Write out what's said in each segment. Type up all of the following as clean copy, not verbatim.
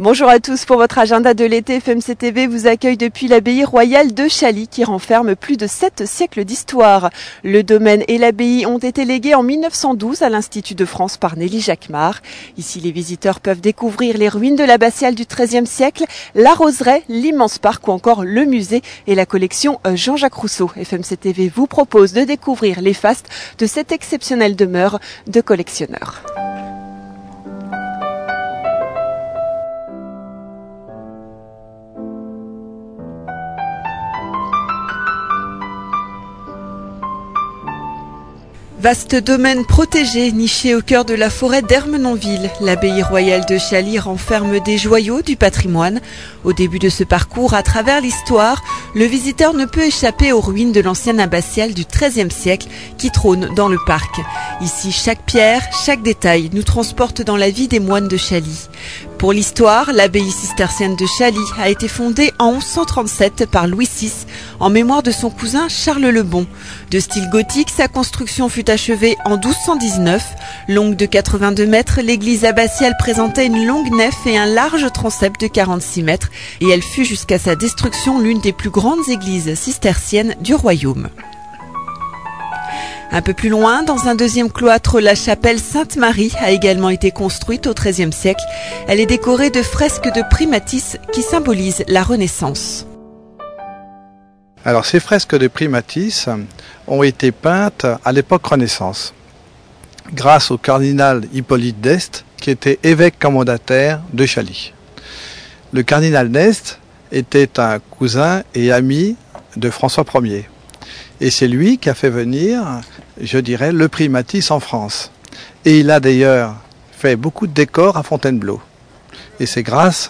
Bonjour à tous, pour votre agenda de l'été, FMC TV vous accueille depuis l'abbaye royale de Chaly qui renferme plus de 7 siècles d'histoire. Le domaine et l'abbaye ont été légués en 1912 à l'Institut de France par Nelly Jacquemart. Ici, les visiteurs peuvent découvrir les ruines de l'abbatiale du XIIIe siècle, la roseraie, l'immense parc ou encore le musée et la collection Jean-Jacques Rousseau. FMC TV vous propose de découvrir les fastes de cette exceptionnelle demeure de collectionneurs. Vaste domaine protégé, niché au cœur de la forêt d'Ermenonville, l'abbaye royale de Chaly renferme des joyaux du patrimoine. Au début de ce parcours, à travers l'histoire, le visiteur ne peut échapper aux ruines de l'ancienne abbatiale du XIIIe siècle qui trône dans le parc. Ici, chaque pierre, chaque détail nous transporte dans la vie des moines de Chaly. Pour l'histoire, l'abbaye cistercienne de Chaly a été fondée en 1137 par Louis VI en mémoire de son cousin Charles le Bon. De style gothique, sa construction fut achevée en 1219. Longue de 82 mètres, l'église abbatiale présentait une longue nef et un large transept de 46 mètres et elle fut jusqu'à sa destruction l'une des plus grandes églises cisterciennes du royaume. Un peu plus loin, dans un deuxième cloître, la chapelle Sainte-Marie a également été construite au XIIIe siècle. Elle est décorée de fresques de Primatis qui symbolisent la Renaissance. Alors ces fresques de Primatis ont été peintes à l'époque Renaissance, grâce au cardinal Hippolyte d'Este, qui était évêque commendataire de Chaly. Le cardinal d'Este était un cousin et ami de François Ier. Et c'est lui qui a fait venir, je dirais, le Primatis en France. Et il a d'ailleurs fait beaucoup de décors à Fontainebleau. Et c'est grâce,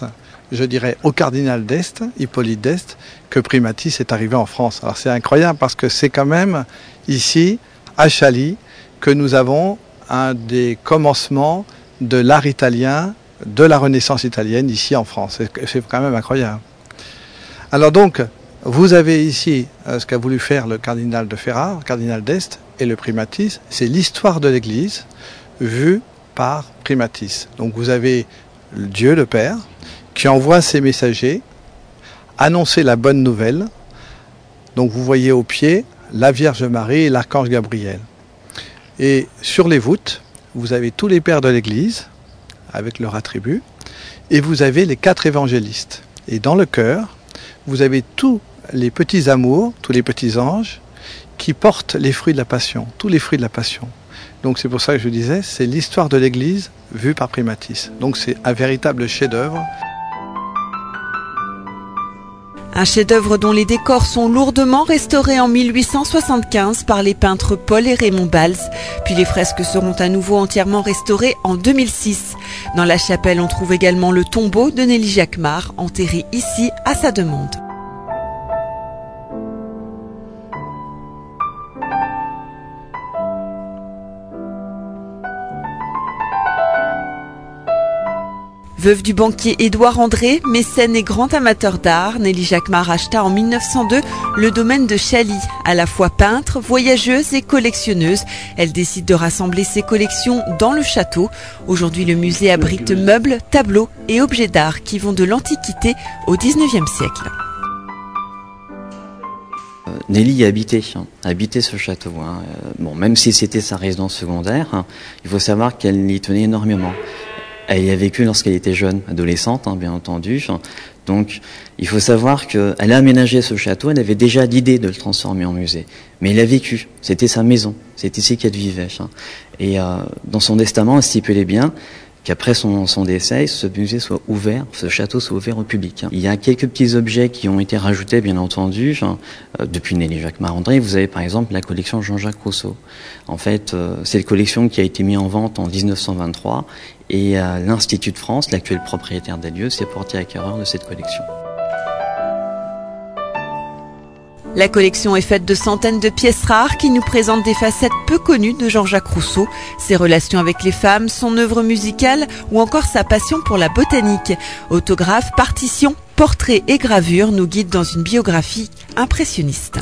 je dirais, au cardinal d'Este, Hippolyte d'Este, que Primatis est arrivé en France. Alors c'est incroyable parce que c'est quand même ici, à Chaly, que nous avons un des commencements de l'art italien, de la Renaissance italienne ici en France. C'est quand même incroyable. Alors donc, vous avez ici ce qu'a voulu faire le cardinal de Ferrare, le cardinal d'Este et le Primatis, c'est l'histoire de l'Église vue par Primatis. Donc vous avez Dieu le Père qui envoie ses messagers annoncer la bonne nouvelle. Donc vous voyez au pied la Vierge Marie et l'archange Gabriel. Et sur les voûtes, vous avez tous les pères de l'Église avec leurs attributs et vous avez les 4 évangélistes. Et dans le chœur, vous avez tous les petits amours, tous les petits anges qui portent les fruits de la passion, tous les fruits de la passion. Donc c'est pour ça que je disais, c'est l'histoire de l'Église vue par Primatis. Donc c'est un véritable chef-d'œuvre. Un chef-d'œuvre dont les décors sont lourdement restaurés en 1875 par les peintres Paul et Raymond Balz. Puis les fresques seront à nouveau entièrement restaurées en 2006. Dans la chapelle, on trouve également le tombeau de Nelly Jacquemart, enterré ici à sa demande. Veuve du banquier Édouard André, mécène et grand amateur d'art, Nelly Jacquemart acheta en 1902 le domaine de Chaly. À la fois peintre, voyageuse et collectionneuse, elle décide de rassembler ses collections dans le château. Aujourd'hui, le musée abrite meubles, tableaux et objets d'art qui vont de l'Antiquité au XIXe siècle. Nelly habitait ce château. Bon, même si c'était sa résidence secondaire, il faut savoir qu'elle y tenait énormément. Elle y a vécu lorsqu'elle était jeune, adolescente, bien entendu. Donc, il faut savoir qu'elle a aménagé ce château, elle avait déjà l'idée de le transformer en musée. Mais elle a vécu, c'était sa maison, c'était ici qu'elle vivait. Et dans son testament, elle stipulait bien qu'après son décès, ce musée soit ouvert, ce château soit ouvert au public. Il y a quelques petits objets qui ont été rajoutés, bien entendu, depuis Nelly Jacquemart André. Vous avez par exemple la collection Jean-Jacques Rousseau. En fait, c'est une collection qui a été mise en vente en 1923 et l'Institut de France, l'actuel propriétaire des lieux, s'est porté acquéreur de cette collection. La collection est faite de centaines de pièces rares qui nous présentent des facettes peu connues de Jean-Jacques Rousseau, ses relations avec les femmes, son œuvre musicale ou encore sa passion pour la botanique. Autographes, partitions, portraits et gravures nous guident dans une biographie impressionniste.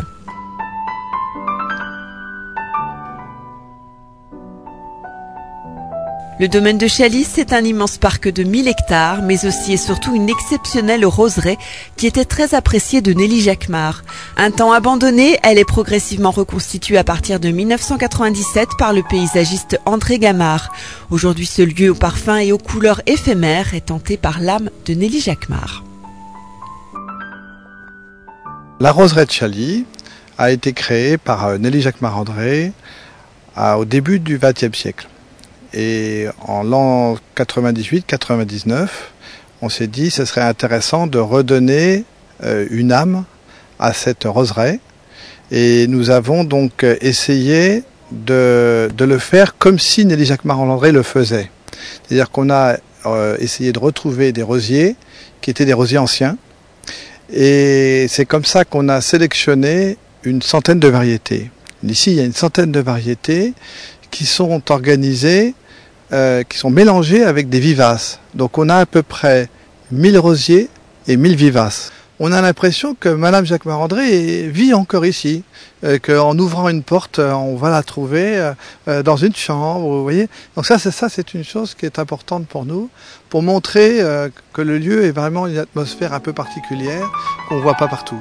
Le domaine de Chaly, c'est un immense parc de 1000 hectares, mais aussi et surtout une exceptionnelle roseraie qui était très appréciée de Nelly Jacquemart. Un temps abandonnée, elle est progressivement reconstituée à partir de 1997 par le paysagiste André Gamard. Aujourd'hui, ce lieu aux parfums et aux couleurs éphémères est hanté par l'âme de Nelly Jacquemart. La roseraie de Chaly a été créée par Nelly Jacquemart-André au début du XXe siècle. Et en l'an 98-99, on s'est dit que ce serait intéressant de redonner une âme à cette roseraie. Et nous avons donc essayé de le faire comme si Nelly Jacquemart-André le faisait. C'est-à-dire qu'on a essayé de retrouver des rosiers qui étaient des rosiers anciens. Et c'est comme ça qu'on a sélectionné une centaine de variétés. Ici, il y a une centaine de variétés qui sont organisées, qui sont mélangées avec des vivaces. Donc on a à peu près 1000 rosiers et 1000 vivaces. On a l'impression que Madame Jacquemart-André vit encore ici, qu'en ouvrant une porte, on va la trouver dans une chambre, vous voyez. Donc ça, c'est une chose qui est importante pour nous, pour montrer que le lieu est vraiment une atmosphère un peu particulière, qu'on ne voit pas partout.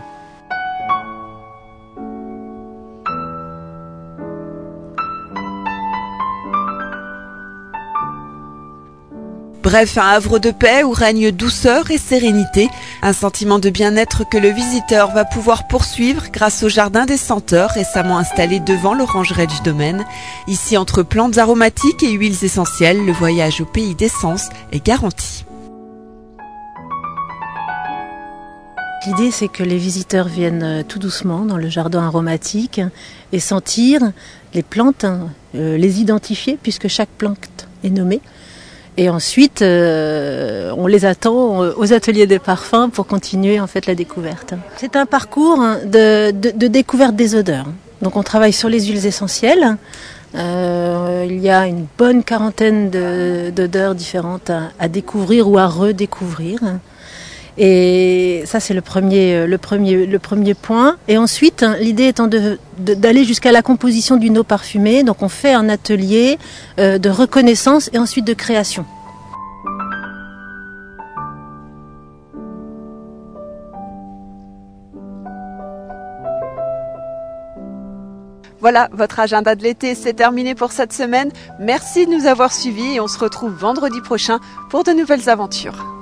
Bref, un havre de paix où règne douceur et sérénité, un sentiment de bien-être que le visiteur va pouvoir poursuivre grâce au jardin des senteurs récemment installé devant l'orangeraie du domaine. Ici, entre plantes aromatiques et huiles essentielles, le voyage au pays d'essence est garanti. L'idée, c'est que les visiteurs viennent tout doucement dans le jardin aromatique et sentir les plantes, les identifier puisque chaque plante est nommée. Et ensuite, on les attend aux ateliers des parfums pour continuer en fait la découverte. C'est un parcours de découverte des odeurs. Donc on travaille sur les huiles essentielles. Il y a une bonne quarantaine d'odeurs différentes à découvrir ou à redécouvrir. Et ça, c'est le premier point. Et ensuite, l'idée étant d'aller jusqu'à la composition d'une eau parfumée. Donc, on fait un atelier de reconnaissance et ensuite de création. Voilà, votre agenda de l'été, c'est terminé pour cette semaine. Merci de nous avoir suivis et on se retrouve vendredi prochain pour de nouvelles aventures.